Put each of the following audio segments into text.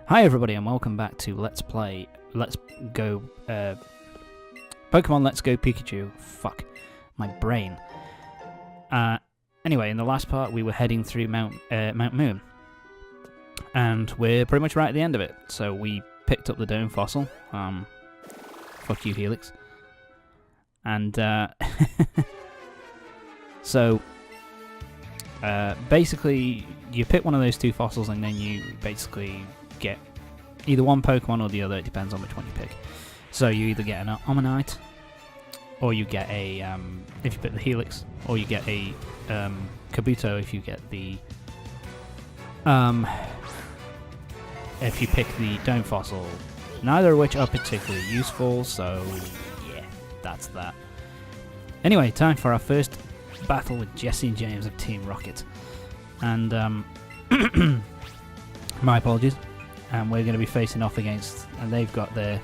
Hi everybody and welcome back to Let's Go Pokemon Let's Go Pikachu. Fuck, my brain. Anyway, in the last part we were heading through Mount Moon. And we're pretty much right at the end of it. So we picked up the Dome Fossil. Fuck you, Helix. And so basically you pick one of those two fossils and then you basically get either one Pokemon or the other. It depends on which one you pick. So you either get an Omanyte, or you get a if you pick the Helix, or you get a Kabuto if you get the if you pick the Dome Fossil. Neither of which are particularly useful, so yeah, that's that. Anyway, time for our first battle with Jessie and James of Team Rocket. And my apologies. And we're going to be facing off against, and they've got their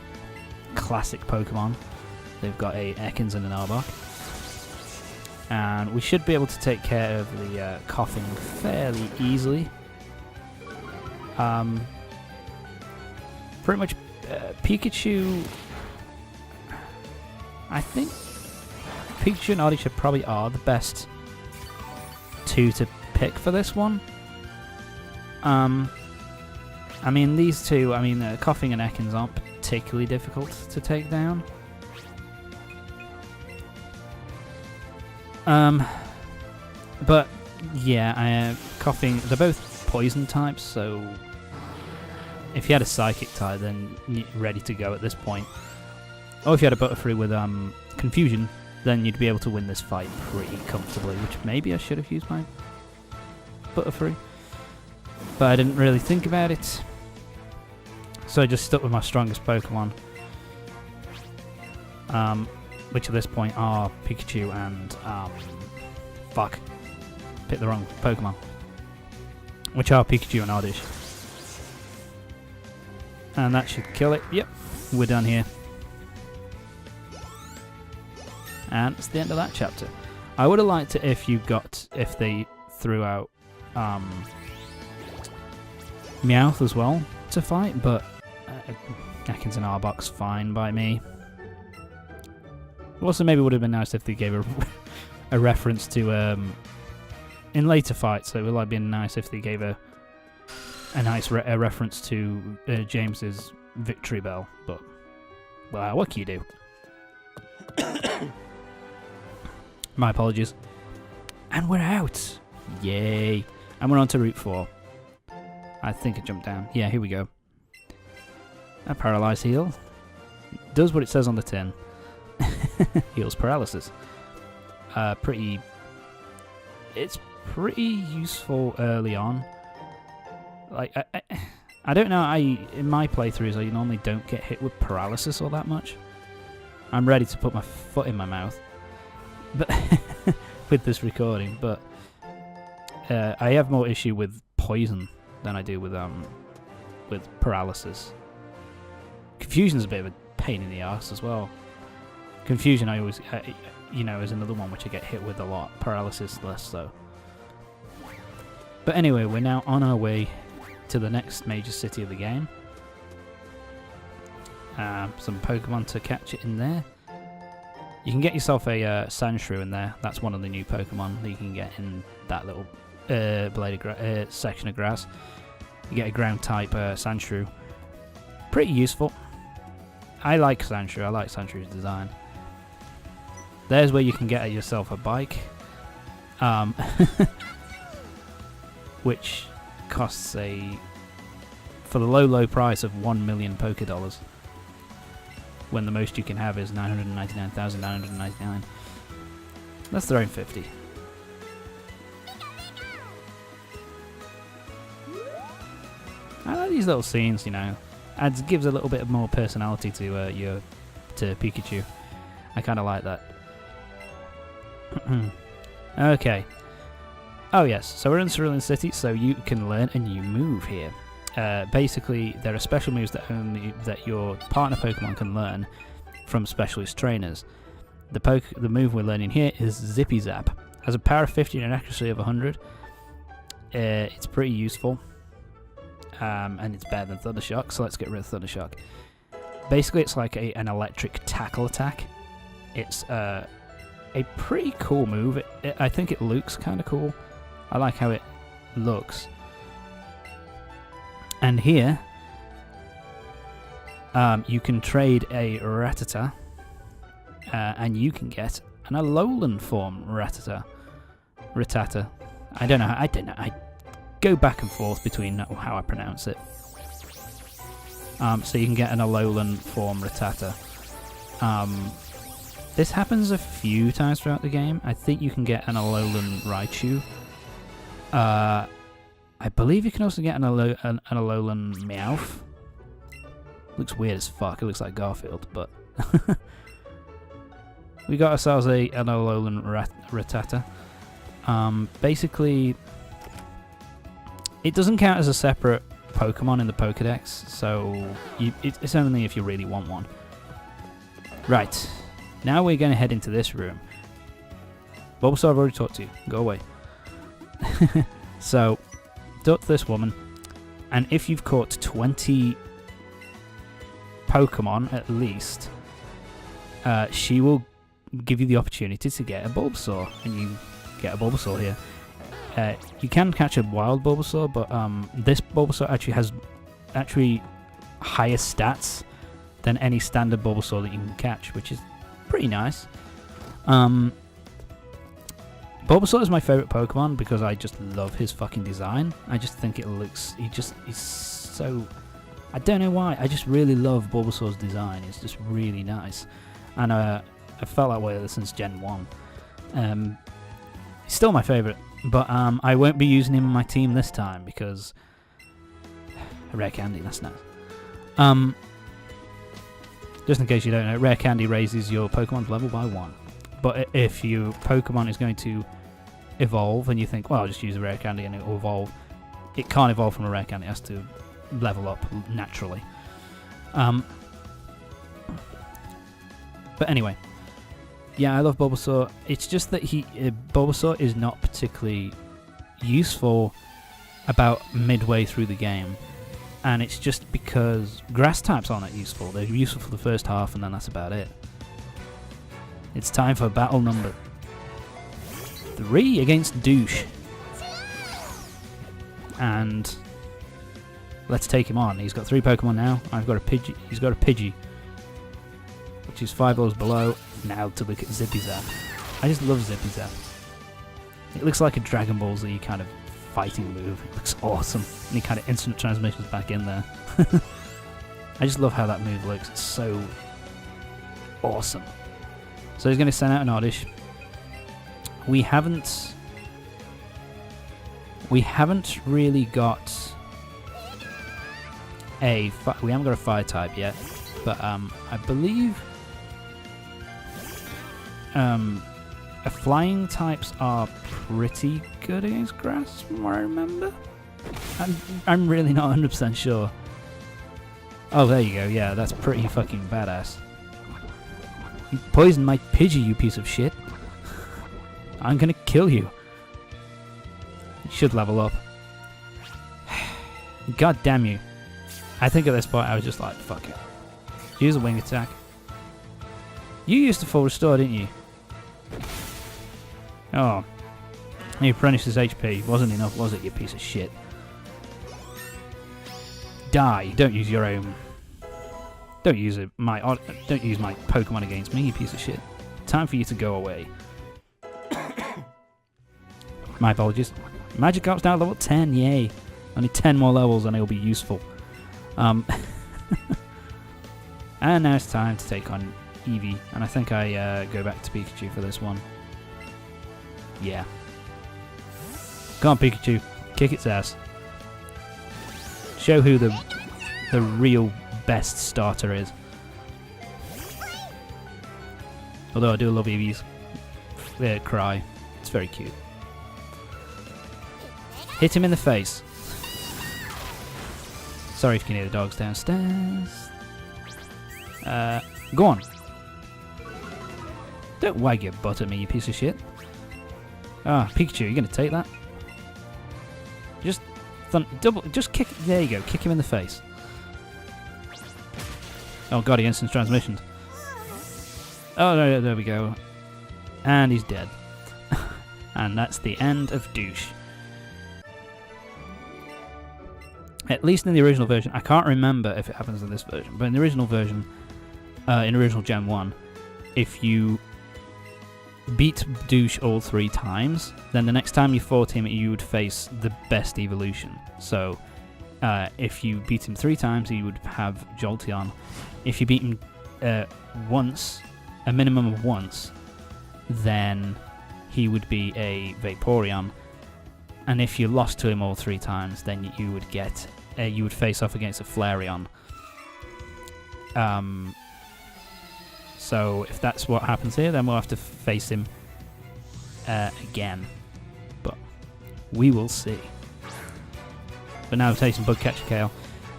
classic Pokemon. They've got a Ekans and an Arbok. And we should be able to take care of the coughing fairly easily. Pretty much Pikachu, I think Pikachu and Oddish probably are the best two to pick for this one. I mean, these two, Coughing and Ekans aren't particularly difficult to take down. But yeah, Coughing, they're both poison types, so if you had a Psychic type, then you're ready to go at this point. Or if you had a Butterfree with Confusion, then you'd be able to win this fight pretty comfortably, which maybe I should have used my Butterfree. But I didn't really think about it. So I just stuck with my strongest Pokemon. Which at this point are Pikachu and... fuck. Picked the wrong Pokemon. Which are Pikachu and Oddish. And that should kill it. Yep, we're done here. And it's the end of that chapter. I would have liked it if they threw out Meowth as well to fight, but Ekans and Arbok's fine by me. Also, maybe it would have been nice if they gave a reference to in later fights. So it would have been nice if they gave a nice reference to James's victory bell. But well, what can you do? My apologies. And we're out! Yay! And we're on to Route 4. I think I jumped down. Yeah, here we go. A Paralyzed Heal. Does what it says on the tin. Heals paralysis. It's pretty useful early on. Like, I don't know, in my playthroughs I normally don't get hit with paralysis all that much. I'm ready to put my foot in my mouth. But with this recording, but I have more issue with poison than I do with paralysis. Confusion's a bit of a pain in the arse as well. Confusion I always, is another one which I get hit with a lot. Paralysis less so. But anyway, we're now on our way to the next major city of the game. Some Pokemon to catch it in there. You can get yourself a Sandshrew in there. That's one of the new Pokemon that you can get in that little section of grass. You get a ground type Sandshrew. Pretty useful. I like Sandshrew. I like Sandshrew's design. There's where you can get yourself a bike. Which costs for the low price of 1 million Pokédollars. When the most you can have is 999,999. Let's throw in 50. I like these little scenes, It gives a little bit more personality to Pikachu. I kind of like that. Okay. Oh yes, so we're in Cerulean City, so you can learn a new move here. Basically, there are special moves that your partner Pokemon can learn from specialist trainers. The move we're learning here is Zippy Zap. Has a power of 50 and an accuracy of 100. It's pretty useful. and it's better than Thunder Shock, so let's get rid of Thunder Shock. Basically, it's like an electric tackle attack. It's a pretty cool move. I think it looks kind of cool. I like how it looks. And here, you can trade a Rattata, and you can get an Alolan form Rattata. I don't know. I go back and forth between how I pronounce it. So you can get an Alolan form Rattata. This happens a few times throughout the game. I think you can get an Alolan Raichu. I believe you can also get an Alolan Meowth. Looks weird as fuck. It looks like Garfield, but we got ourselves an Alolan Rattata. Basically, it doesn't count as a separate Pokemon in the Pokedex, so it's only if you really want one. Right, now we're going to head into this room. Bulbasaur, I've already talked to you. Go away. So, talk to this woman, and if you've caught 20 Pokemon at least, she will give you the opportunity to get a Bulbasaur, and you get a Bulbasaur here. You can catch a wild Bulbasaur, but this Bulbasaur actually has higher stats than any standard Bulbasaur that you can catch, which is pretty nice. Bulbasaur is my favourite Pokemon because I just love his fucking design. I just think it looks... he's so... I don't know why. I just really love Bulbasaur's design. It's just really nice. And I felt that way since Gen 1. He's still my favourite. But I won't be using him in my team this time because... Rare Candy, that's nice. Just in case you don't know, Rare Candy raises your Pokemon's level by 1. But if your Pokemon is going to evolve and you think, well, I'll just use a Rare Candy and it will evolve, it can't evolve from a Rare Candy. It has to level up naturally. But anyway, yeah, I love Bulbasaur. It's just that Bulbasaur is not particularly useful about midway through the game. And it's just because grass types aren't that useful. They're useful for the first half and then that's about it. It's time for battle number 3 against Douche. And let's take him on. He's got 3 Pokemon now. I've got a Pidgey. He's got a Pidgey, which is 5 levels below. Now to look at Zippy Zap. I just love Zippy Zap. It looks like a Dragon Ball Z kind of fighting move. It looks awesome. And he kind of instant transmissions back in there. I just love how that move looks. It's so awesome. So he's going to send out an Oddish. We haven't really got we haven't got a fire type yet, but I believe flying types are pretty good against grass, from what I remember. I'm really not 100% sure. Oh, there you go. Yeah, that's pretty fucking badass. You poisoned my Pidgey, you piece of shit. I'm gonna kill you. You should level up. God damn you. I think at this point I was just like, fuck it. Use a wing attack. You used the full restore, didn't you? Oh. You replenished his HP. Wasn't enough, was it, you piece of shit? Die. Don't use your own... Don't use my Pokemon against me, you piece of shit. Time for you to go away. My apologies. Magikarp's now level 10, yay. Only 10 more levels and it'll be useful. And now it's time to take on Eevee. And I think I go back to Pikachu for this one. Yeah. Come on, Pikachu. Kick its ass. Show who the real best starter is. Although I do love Eevee's cry. It's very cute. Hit him in the face. Sorry if you can hear the dogs downstairs. Go on. Don't wag your butt at me, you piece of shit. Ah, Pikachu, you gonna take that? Just Double. Just kick. There you go. Kick him in the face. Oh god, he instant transmissioned. Oh no, there we go. And he's dead. And that's the end of Douche. At least in the original version. I can't remember if it happens in this version, but in the original version, in original Gen 1, if you beat Douche all 3 times, then the next time you fought him, you would face the best evolution. So, if you beat him 3 times, you would have Jolteon. If you beat him once, a minimum of once, then he would be a Vaporeon. And if you lost to him all 3 times, then you would get you would face off against a Flareon. So if that's what happens here, then we'll have to face him again. But we will see. But now we're taking Bug Catcher Kale.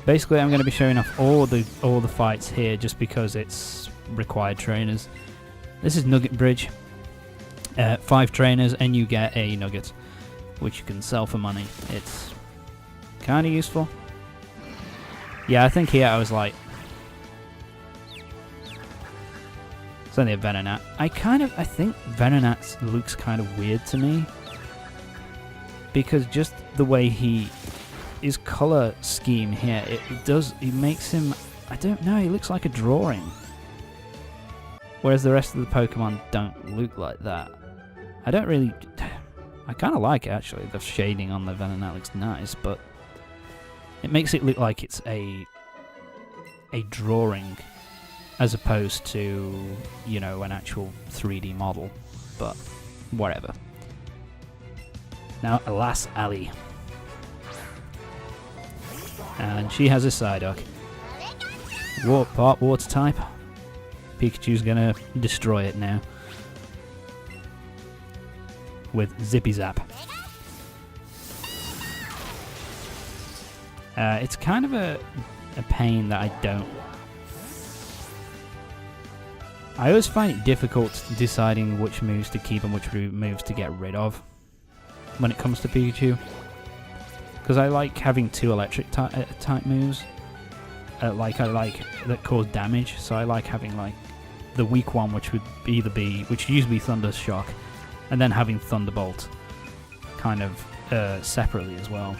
Basically, I'm going to be showing off all the fights here just because it's required trainers. This is Nugget Bridge. 5 trainers and you get a nugget, which you can sell for money. It's kind of useful. Yeah, I think here I was like, it's only a Venonat. I think Venonat looks kind of weird to me because just the way his color scheme here, it makes him, I don't know, he looks like a drawing. Whereas the rest of the Pokemon don't look like that. I kind of like it actually. The shading on the Venonat looks nice, but it makes it look like it's a drawing as opposed to, an actual 3D model. But whatever. Now, alas, Ali. And she has a Psyduck. Water type. Pikachu's gonna destroy it now. With Zippy Zap. It's kind of a pain that I always find it difficult deciding which moves to keep and which moves to get rid of when it comes to Pikachu. Because I like having 2 electric type moves. I like that cause damage, so I like having the weak one, which would which used to be Thunder Shock, and then having Thunderbolt kind of separately as well.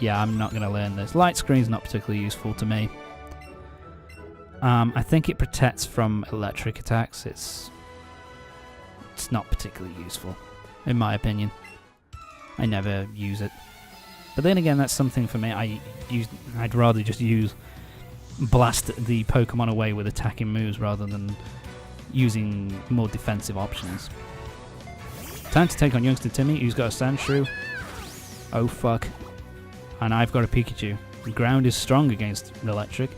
Yeah, I'm not going to learn this. Light Screen's not particularly useful to me. I think it protects from electric attacks. It's not particularly useful, in my opinion. I never use it. But then again, that's something for me. I'd rather just blast the Pokemon away with attacking moves rather than using more defensive options. Time to take on youngster Timmy, who's got a Sandshrew. Oh fuck. And I've got a Pikachu. The ground is strong against electric.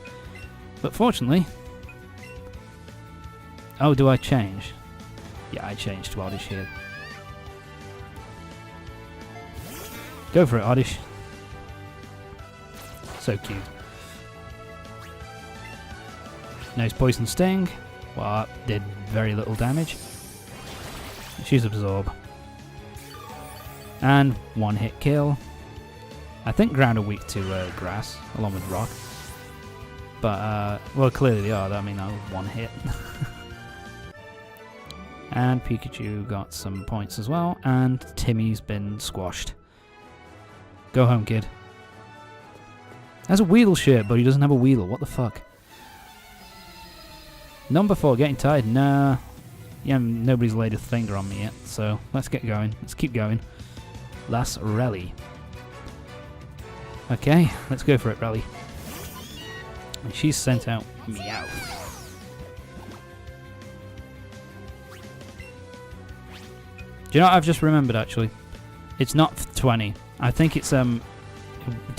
But fortunately... Oh, do I change? Yeah, I changed to Oddish here. Go for it, Oddish. So cute. Nice Poison Sting. Well, that did very little damage. She's Absorb. And 1-hit kill. I think ground are weak to grass, along with rock. But, well, clearly they are. I mean, that was 1 hit. And Pikachu got some points as well. And Timmy's been squashed. Go home, kid. Has a Weedle shirt, but he doesn't have a Weedle. What the fuck? Number 4, getting tired? Nah. Yeah, nobody's laid a finger on me yet, so let's get going. Let's keep going. Last Rally. Okay, let's go for it, Rally. And she's sent out Meow. Do you know what I've just remembered, actually? It's not 20. I think it's, to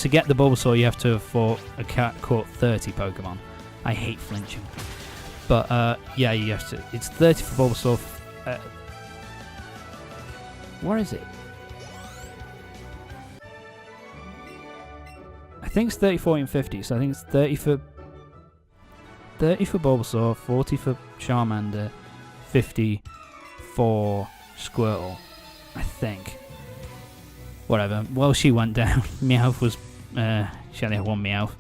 get the Bulbasaur, you have to have caught 30 Pokemon. I hate flinching. But, yeah, you have to. It's 30 for Bulbasaur. What is it? I think it's 30, 40, and 50. So I think it's 30 for Bulbasaur, 40 for Charmander, 50 for Squirtle, I think. Whatever. Well, she went down. Meowth was... she only had one Meowth.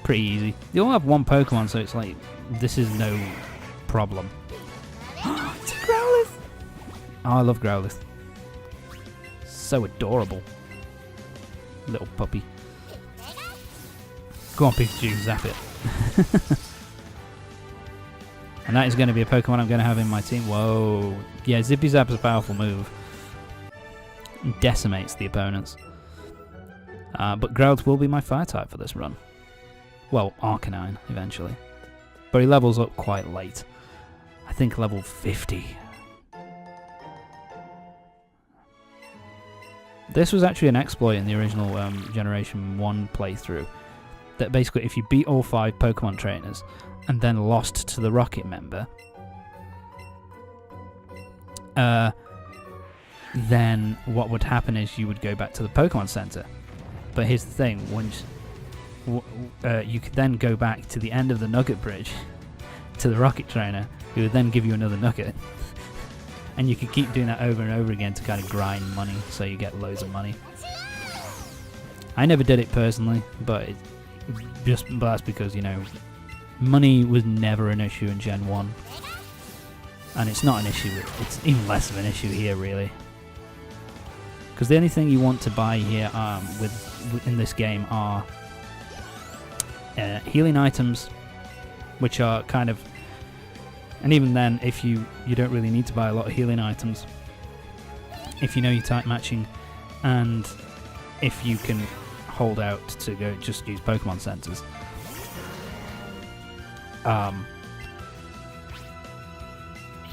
Pretty easy. They all have one Pokemon, so it's like... This is no problem. It's a Growlithe! Oh, I love Growlithe. So adorable. Little puppy. Go on, Pikachu, zap it. And that is going to be a Pokemon I'm going to have in my team. Whoa. Yeah, Zippy Zap is a powerful move. Decimates the opponents. But Growlithe will be my fire type for this run. Well, Arcanine, eventually. But he levels up quite late. I think level 50. This was actually an exploit in the original Generation 1 playthrough. That basically, if you beat all 5 Pokemon trainers and then lost to the Rocket member, then what would happen is you would go back to the Pokemon Center. But here's the thing, once you could then go back to the end of the Nugget Bridge to the Rocket Trainer, who would then give you another Nugget. And you could keep doing that over and over again to kind of grind money, so you get loads of money. I never did it personally, but that's because, you know, money was never an issue in Gen 1. And it's not an issue, it's even less of an issue here, really. Because the only thing you want to buy here in this game are healing items, which are kind of... And even then, if you don't really need to buy a lot of healing items, if you know your type matching, and if you can hold out to go just use Pokemon Centers.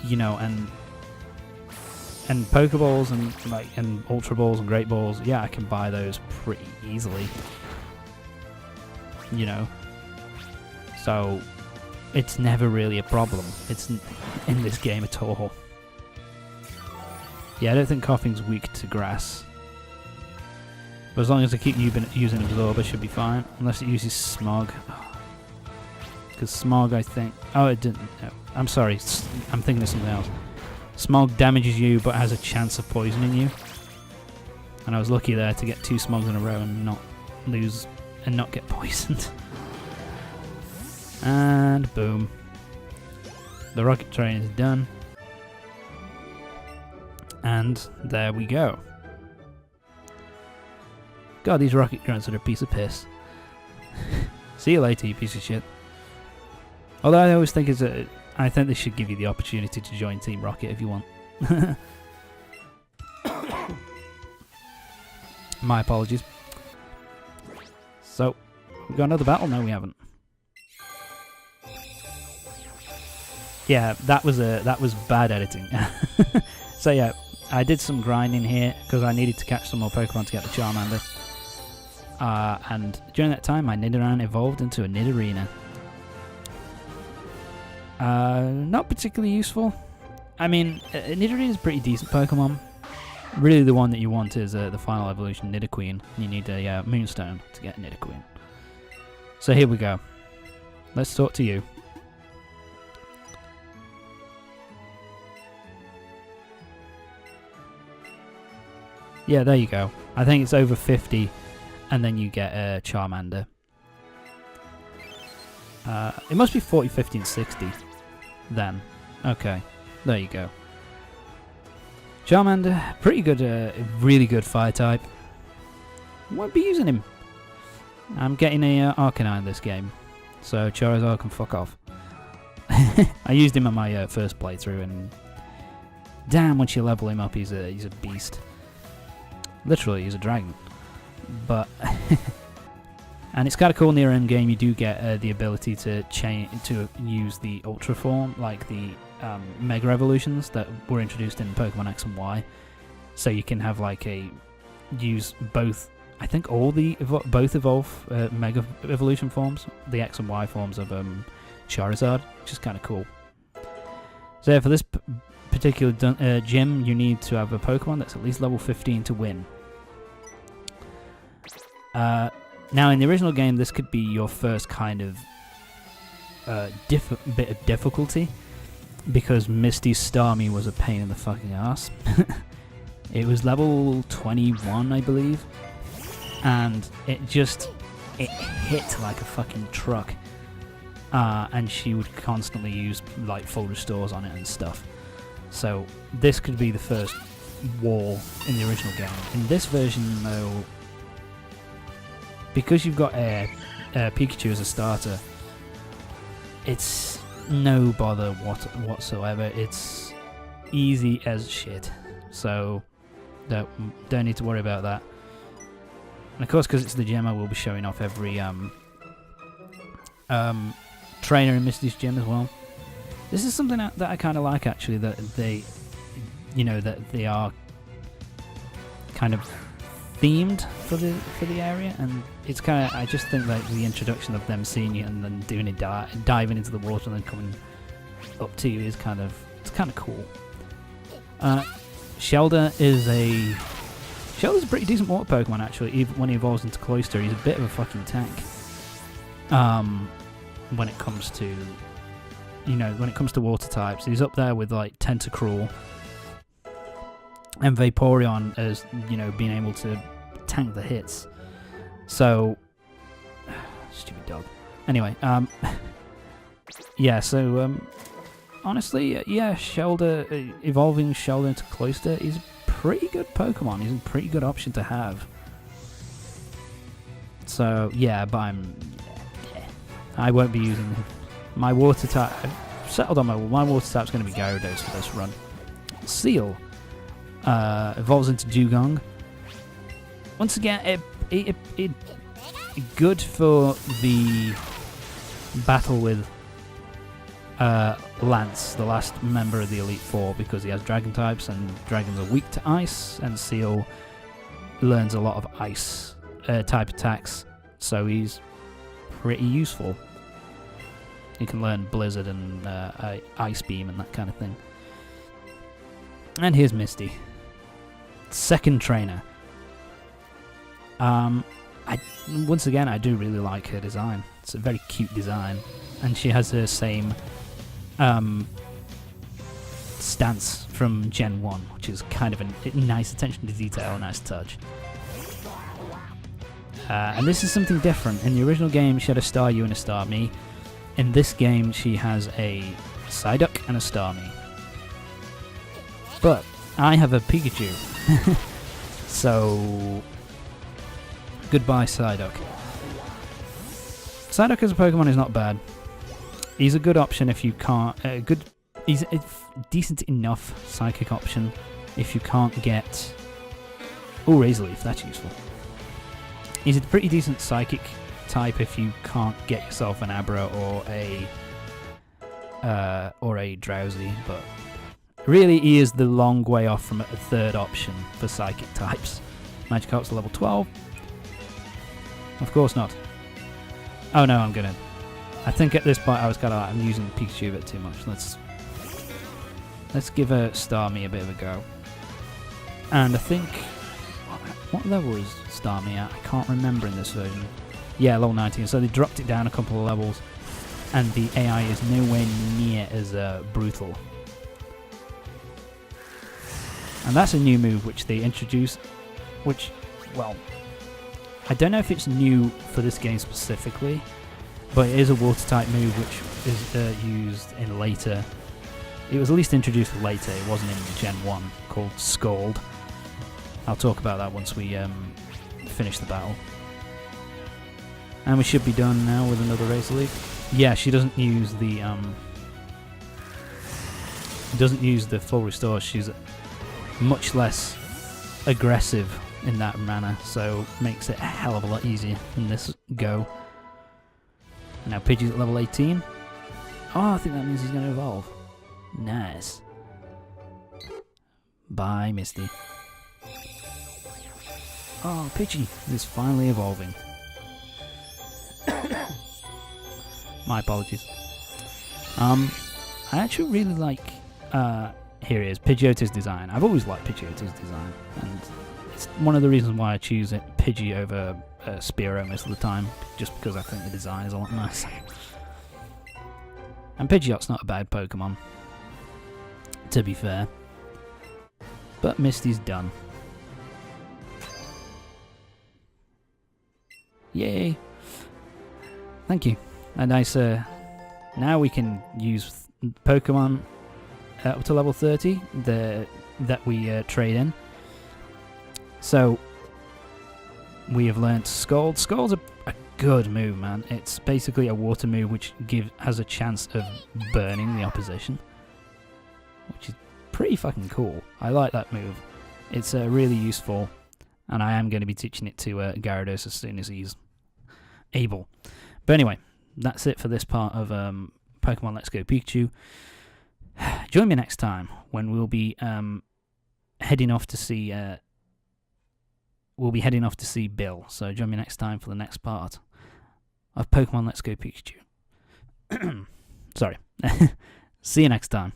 You know, and Pokeballs and Ultra Balls and Great Balls, yeah, I can buy those pretty easily. You know, so it's never really a problem. It's in this game at all. Yeah, I don't think Coughing's weak to grass. But as long as I keep using Absorb, I should be fine. Unless it uses Smog. Because Smog, I think... Oh, it didn't. No. I'm sorry. I'm thinking of something else. Smog damages you, but has a chance of poisoning you. And I was lucky there to get 2 Smogs in a row and not lose and not get poisoned. And boom. The Rocket Train is done. And there we go. God, these Rocket Grunts are a piece of piss. See you later, you piece of shit. Although I always think I think they should give you the opportunity to join Team Rocket if you want. My apologies. So, we got another battle? No, we haven't. Yeah, that was bad editing. So yeah, I did some grinding here because I needed to catch some more Pokemon to get the Charmander. And during that time, my Nidoran evolved into a Nidorina. Not particularly useful. I mean, Nidorina is a pretty decent Pokemon. Really, the one that you want is the final evolution, Nidoqueen. You need a Moonstone to get Nidoqueen. So here we go. Let's talk to you. Yeah, there you go. I think it's over 50, and then you get a Charmander. It must be 40, 50, and 60 then. Okay, there you go. Charmander, pretty good, really good fire type. Won't be using him. I'm getting a Arcanine this game, so Charizard can fuck off. I used him on my first playthrough, and damn, once you level him up, he's a beast. Literally, he's a dragon. But and it's kind of cool near end game. You do get the ability to use the Ultra form, like the Mega Evolutions that were introduced in Pokemon X and Y. So you can have like use both. I think all the both evolve Mega Evolution forms, the X and Y forms of Charizard, which is kind of cool. So yeah, for this particular gym, you need to have a Pokemon that's at least level 15 to win. Now, in the original game, this could be your first kind of bit of difficulty, because Misty Starmie was a pain in the fucking ass. It was level 21, I believe, and it hit like a fucking truck. And she would constantly use like full restores on it and stuff. So this could be the first wall in the original game. In this version, though, because you've got Pikachu as a starter, it's no bother whatsoever. It's easy as shit. So don't need to worry about that. And of course, because it's the gym, I will be showing off every trainer in Misty's gym as well. This is something that I kind of like, actually, that they, that they are kind of themed for the area, and it's kind of, I just think that the introduction of them seeing you and then doing it, diving into the water and then coming up to you is kind of cool. Shelder is a pretty decent water Pokemon, actually. Even when he evolves into Cloyster, he's a bit of a fucking tank. When it comes to water types, he's up there with like Tentacruel and Vaporeon as being able to tank the hits. So stupid dog. Anyway, yeah. So honestly, yeah, Shelder, evolving Shelder into Cloyster is a pretty good Pokemon. He's a pretty good option to have. So yeah, but I won't be using my water type. I've settled on my water type's going to be Gyarados for this run. Seal evolves into Dugong. Once again, it good for the battle with Lance, the last member of the Elite Four, because he has Dragon types, and Dragons are weak to Ice, and Seal learns a lot of Ice type attacks, so he's pretty useful. You can learn Blizzard and Ice Beam and that kind of thing. And here's Misty, second trainer. Once again, I do really like her design. It's a very cute design, and she has her same stance from Gen 1, which is kind of a nice attention to detail, a nice touch. And this is something different. In the original game, she had a Staryu and a Starmie. In this game, she has a Psyduck and a Starmie. But I have a Pikachu. So goodbye, Psyduck. Psyduck as a Pokemon is not bad. He's a good option if you can't... he's a decent enough Psychic option if you can't get... Oh, Razor Leaf, that's useful. He's a pretty decent Psychic type if you can't get yourself an Abra or a Drowsy, but really he is the long way off from a third option for Psychic types. Magikarp's level 12. Of course not. Oh no, I think at this point I was kind of like, I'm using Pikachu a bit too much. Let's give a Starmie a bit of a go. And I think... What level is Starmie at? I can't remember in this version. Yeah, level 19. So they dropped it down a couple of levels, and the AI is nowhere near as brutal. And that's a new move which they introduced, which, well, I don't know if it's new for this game specifically, but it is a water-type move which is used in later... It was at least introduced later, it wasn't in Gen 1, called Scald. I'll talk about that once we finish the battle. And we should be done now with another Razor Leaf. Yeah, she doesn't use the full restore. She's much less aggressive in that manner, so makes it a hell of a lot easier in this go. Now Pidgey's at level 18. Oh, I think that means he's going to evolve. Nice. Bye, Misty. Oh, Pidgey is finally evolving. My apologies. I actually really like, here he is, Pidgeotto's design. I've always liked Pidgeotto's design, and it's one of the reasons why I choose it, Pidgey over Spearow most of the time, just because I think the design is a lot nicer. And Pidgeot's not a bad Pokemon, to be fair. But Misty's done. Yay! Thank you. And now we can use Pokemon up to level 30 that we trade in. So we have learnt Scald. Scald's a good move, man. It's basically a water move which has a chance of burning the opposition, which is pretty fucking cool. I like that move. It's really useful, and I am going to be teaching it to Gyarados as soon as he's able. But anyway, that's it for this part of Pokemon Let's Go Pikachu. Join me next time when we'll be heading off to see Bill. So join me next time for the next part of Pokemon Let's Go Pikachu. Sorry. See you next time.